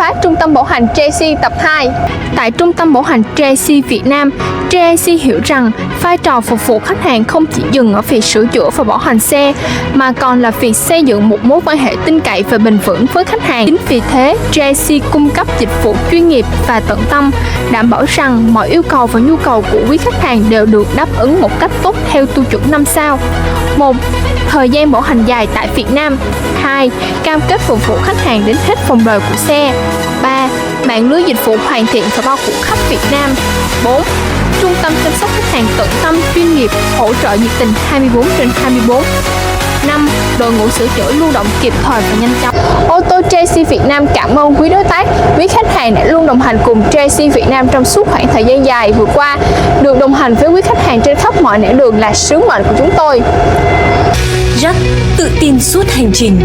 soát Trung tâm Bảo hành JC tập 2. Tại Trung tâm Bảo hành JC Việt Nam, JC hiểu rằng vai trò phục vụ khách hàng không chỉ dừng ở việc sửa chữa và bảo hành xe, mà còn là việc xây dựng một mối quan hệ tin cậy và bền vững với khách hàng. Chính vì thế, JC cung cấp dịch vụ chuyên nghiệp và tận tâm, đảm bảo rằng mọi yêu cầu và nhu cầu của quý khách hàng đều được đáp ứng một cách tốt theo tiêu chuẩn 5 sao. 1. Thời gian bảo hành dài tại Việt Nam. 2. Cam kết phục vụ khách hàng đến hết vòng đời của xe. 3. Mạng lưới dịch vụ hoàn thiện và bao phủ khắp Việt Nam. 4. Trung tâm chăm sóc khách hàng tận tâm, chuyên nghiệp, hỗ trợ nhiệt tình 24/24. 5. Đội ngũ sửa chữa lưu động kịp thời và nhanh chóng. Ô tô JC Việt Nam cảm ơn quý đối tác, quý khách hàng đã luôn đồng hành cùng JC Việt Nam trong suốt khoảng thời gian dài vừa qua. Được đồng hành với quý khách hàng trên khắp mọi nẻo đường là sứ mệnh của chúng tôi. Jack tự tin suốt hành trình.